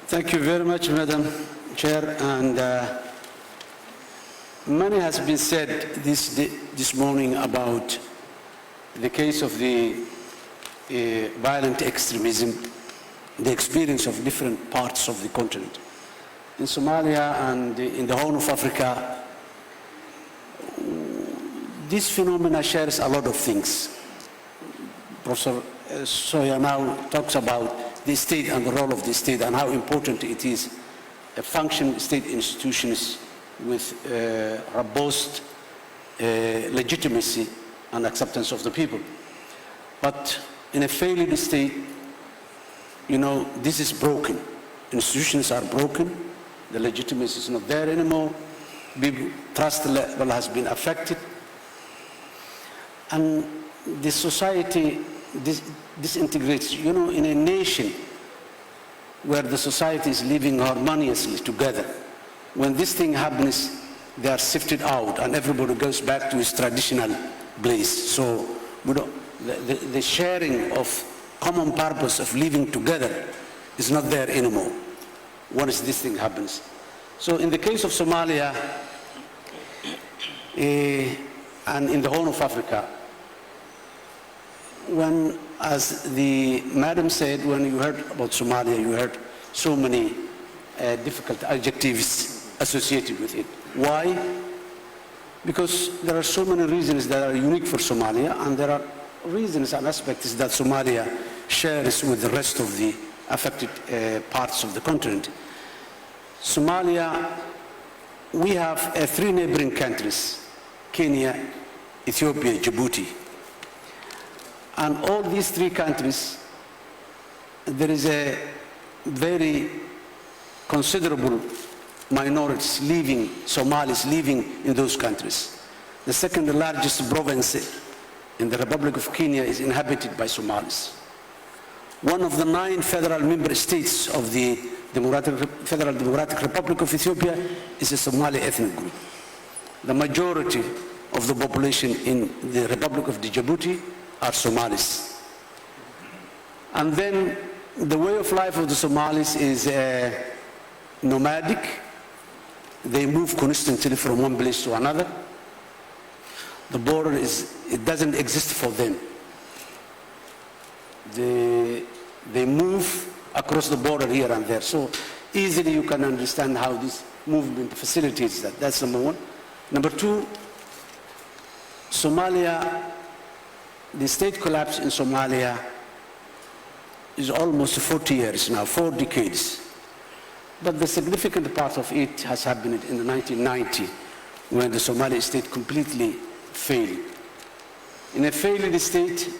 Thank you very much, Madam Chair. And many has been said this morning about the case of the violent extremism, the experience of different parts of the continent. In Somalia and in the Horn of Africa, this phenomena shares a lot of things. Professor Soya now talks about the state and the role of the state and how important it is a functioning state institutions with robust legitimacy and acceptance of the people. But in a failed state, this is broken. Institutions are broken. The legitimacy is not there anymore. People trust level has been affected. And the society disintegrates. In a nation where the society is living harmoniously together, when this thing happens, they are sifted out and everybody goes back to his traditional place. So the sharing of common purpose of living together is not there anymore once this thing happens. So in the case of Somalia and in the Horn of Africa, when, as the madam said, when you heard about Somalia, you heard so many difficult adjectives associated with it. Why? Because there are so many reasons that are unique for Somalia, and there are reasons and aspects that Somalia shares with the rest of the affected parts of the continent. Somalia, we have three neighboring countries: Kenya, Ethiopia, Djibouti. And all these three countries, there is a very considerable minorities living, Somalis living in those countries. The second largest province in the Republic of Kenya is inhabited by Somalis. One of the 9 federal member states of the Federal Democratic Republic of Ethiopia is a Somali ethnic group. The majority of the population in the Republic of Djibouti are Somalis. And then the way of life of the Somalis is nomadic. They move constantly from one place to another. The border it doesn't exist for them. They move across the border here and there. So easily you can understand how this movement facilitates that. That's number one. Number two, Somalia, the state collapse in Somalia is almost 40 years now, 4 decades. But the significant part of it has happened in the 1990s when the Somali state completely failed. In a failed state,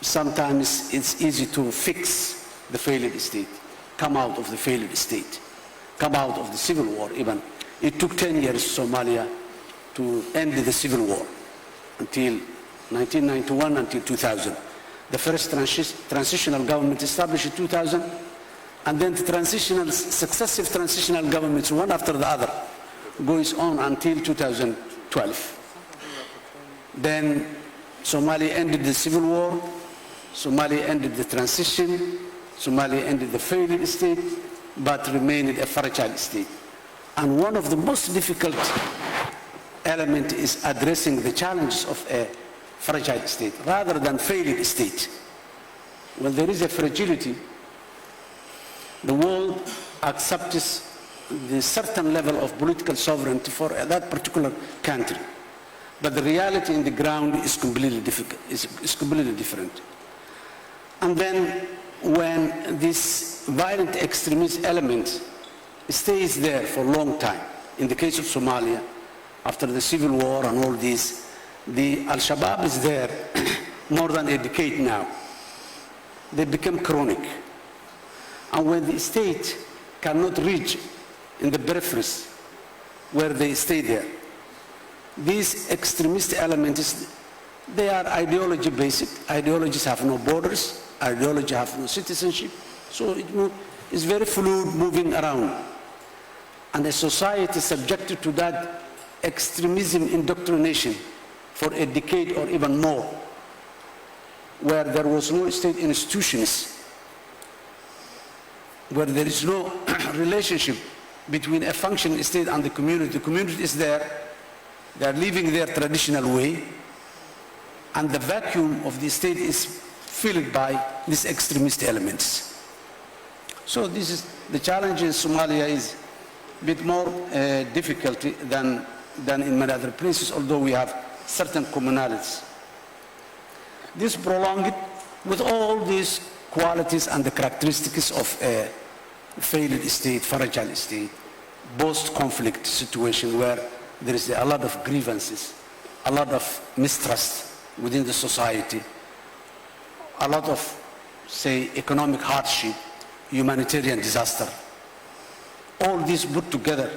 sometimes it's easy to fix the failed state, come out of the failed state, come out of the civil war even. It took 10 years Somalia to end the civil war until 1991 until 2000. The first transitional government established in 2000, and then successive transitional governments, one after the other, goes on until 2012. Then Somalia ended the civil war, Somalia ended the transition, Somalia ended the failed state, but remained a fragile state. And one of the most difficult elements is addressing the challenges of a fragile state rather than failed state. When there is a fragility, the world accepts the certain level of political sovereignty for that particular country. But the reality in the ground is completely different. And then when this violent extremist element stays there for a long time, in the case of Somalia, after the civil war and all this, the Al-Shabaab is there more than a decade now. They become chronic. And when the state cannot reach in the peripheries where they stay there, these extremist elements, they are ideology-based. Ideologies have no borders. Ideology have no citizenship. So it's very fluid, moving around. And a society subjected to that extremism indoctrination for a decade or even more, where there was no state institutions, where there is no relationship between a functioning state and the community is there, they are living their traditional way, and the vacuum of the state is filled by these extremist elements. So this is the challenge in Somalia is a bit more difficult than in many other places, although we have certain commonalities. This prolonged with all these qualities and the characteristics of a failed state, fragile state, post-conflict situation where there is a lot of grievances, a lot of mistrust within the society, a lot of, say, economic hardship, humanitarian disaster. All these put together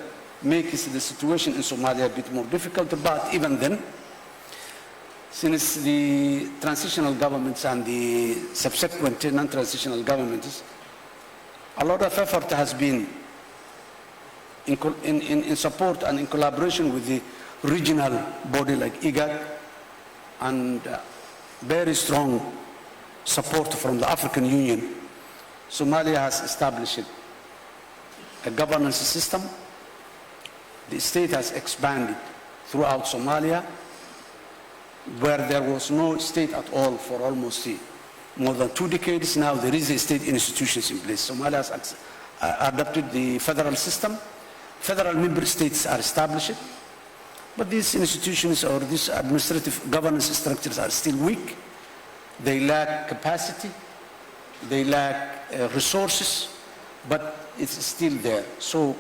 makes the situation in Somalia a bit more difficult, but even then, since the transitional governments and the subsequent non-transitional governments, a lot of effort has been in support and in collaboration with the regional body like IGAD, and very strong support from the African Union. Somalia has established a governance system. The state has expanded throughout Somalia, where there was no state at all for almost more than 2 decades. Now there is a state institutions in place. Somalia has adopted the federal system. Federal member states are established, but these institutions or these administrative governance structures are still weak. They lack capacity, they lack resources, but it's still there. So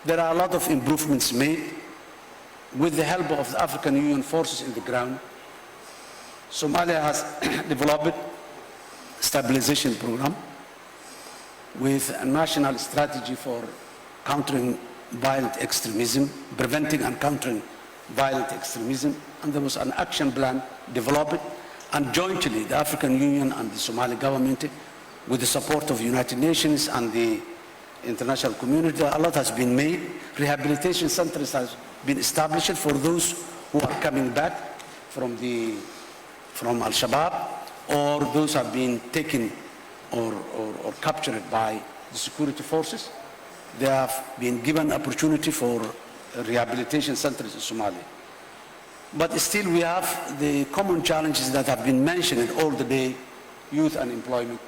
there are a lot of improvements made with the help of the African Union forces in the ground. Somalia has developed a stabilization program with a national strategy for countering violent extremism, preventing and countering violent extremism, and there was an action plan developed, and jointly the African Union and the Somali government, with the support of the United Nations and the international community, a lot has been made. Rehabilitation centers have been established for those who are coming back from Al-Shabaab, or those have been taken or captured by the security forces. They have been given opportunity for rehabilitation centers in Somalia. But still we have the common challenges that have been mentioned all the day: youth unemployment.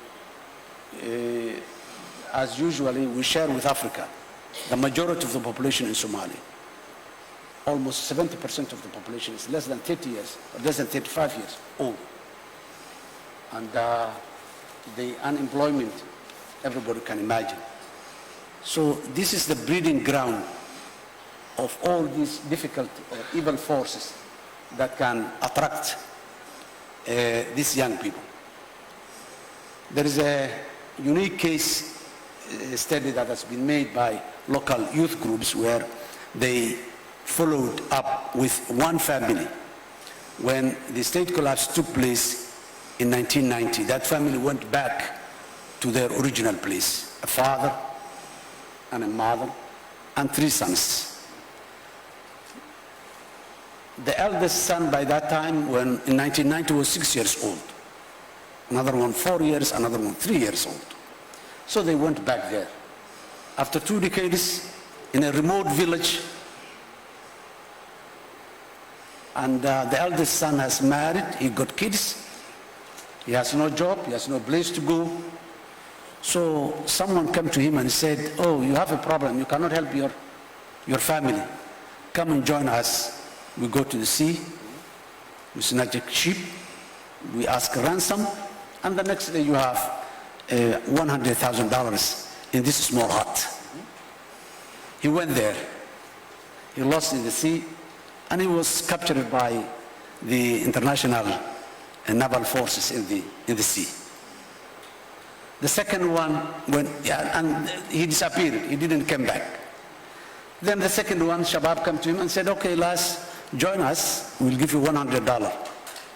As usually we share with Africa, the majority of the population in Somalia, almost 70% of the population is less than 30 years, or less than 35 years old. And the unemployment, everybody can imagine. So this is the breeding ground of all these difficult or evil forces that can attract these young people. There is a unique case study that has been made by local youth groups where they followed up with one family when the state collapse took place in 1990. That family went back to their original place: a father and a mother and 3 sons. The eldest son by that time, when in 1990, was 6 years old. Another one 4 years, another one 3 years old. So they went back there. After 2 decades, in a remote village, and the eldest son has married, he got kids, he has no job, he has no place to go. So someone came to him and said, "Oh, you have a problem, you cannot help your family. Come and join us. We go to the sea, we snatch a sheep, we ask a ransom, and the next day you have $100,000 in this small hut." He went there, he lost in the sea, and he was captured by the international naval forces in the sea. The second one, and he disappeared, he didn't come back. Then the second one, Shabaab came to him and said, "Okay, lads, join us, we'll give you $100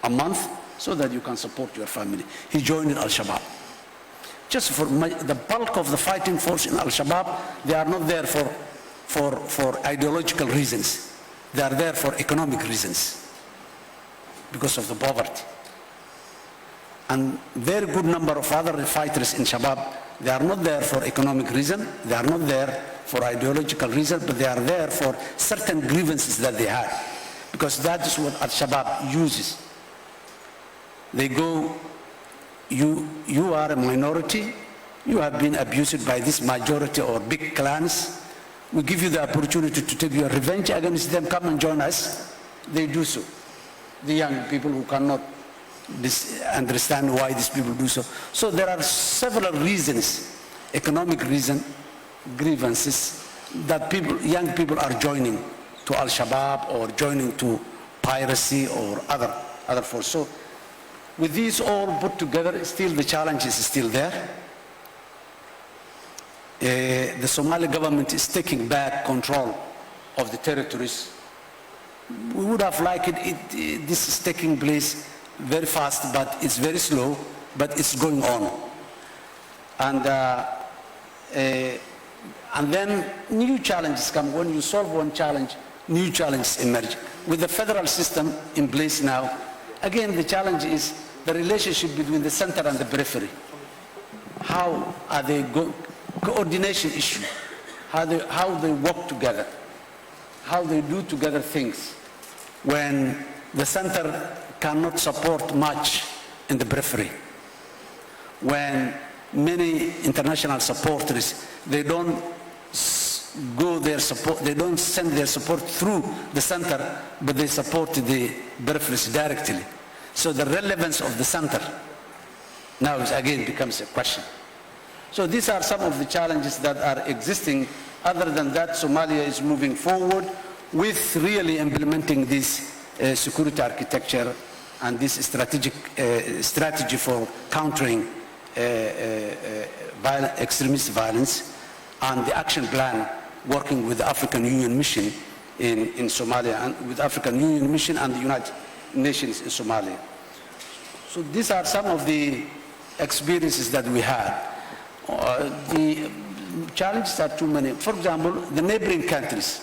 a month so that you can support your family." He joined Al-Shabaab. Just for the bulk of the fighting force in Al-Shabaab, they are not there for ideological reasons. They are there for economic reasons because of the poverty. And very good number of other fighters in Shabaab They are not there for economic reason. They are not there for ideological reason, but they are there for certain grievances that they had. Because that is what Al-Shabaab uses. They go, you are a minority, you have been abused by this majority or big clans. We give you the opportunity to take your revenge against them, come and join us. They do so. The young people who cannot understand why these people do so. So there are several reasons, economic reasons, grievances, that young people are joining to Al-Shabaab or joining to piracy or other forces. So with these all put together, still the challenge is still there. The Somali government is taking back control of the territories. We would have liked it, this is taking place very fast, but it's very slow, but it's going on. And then new challenges come. When you solve one challenge, new challenges emerge. With the federal system in place now, again, the challenge is the relationship between the center and the periphery. How are they coordination issue, how they work together, how they do together things when the center cannot support much in the periphery, when many international supporters, they don't go their support, they don't send their support through the center, but they support the peripheries directly. So the relevance of the center now again becomes a question. So these are some of the challenges that are existing. Other than that, Somalia is moving forward with really implementing this security architecture and this strategy for countering extremist violence, and the action plan working with the African Union mission in Somalia, and with African Union mission and the United Nations in Somalia. So these are some of the experiences that we had. The challenges are too many. For example, the neighboring countries,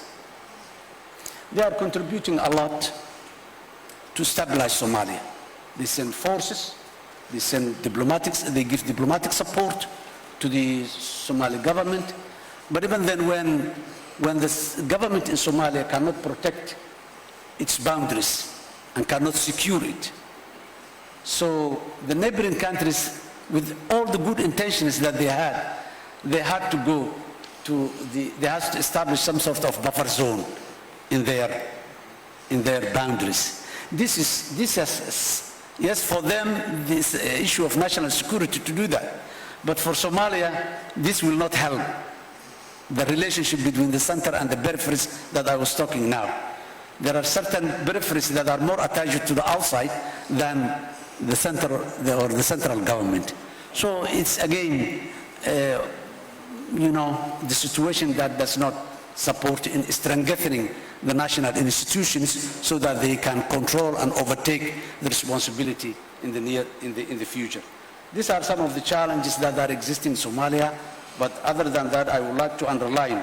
they are contributing a lot to stabilize Somalia. They send forces, they send diplomatics, they give diplomatic support to the Somali government. But even then, when the government in Somalia cannot protect its boundaries and cannot secure it, so the neighboring countries, with all the good intentions that they had to go to they had to establish some sort of buffer zone in their boundaries. This has, yes, for them, this issue of national security to do that. But for Somalia, this will not help the relationship between the center and the peripheries that I was talking now. There are certain peripheries that are more attached to the outside than the center or the central government. So it's again, the situation that does not support in strengthening the national institutions so that they can control and overtake the responsibility in the future. These are some of the challenges that are existing in Somalia, but other than that, I would like to underline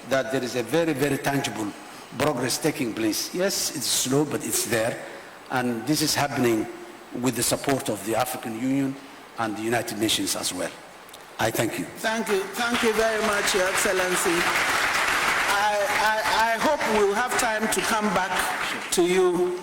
that there is a very, very tangible progress taking place. Yes, it's slow, but it's there, and this is happening with the support of the African Union and the United Nations as well. I thank you. Thank you. Thank you very much, Your Excellency. I hope we'll have time to come back to you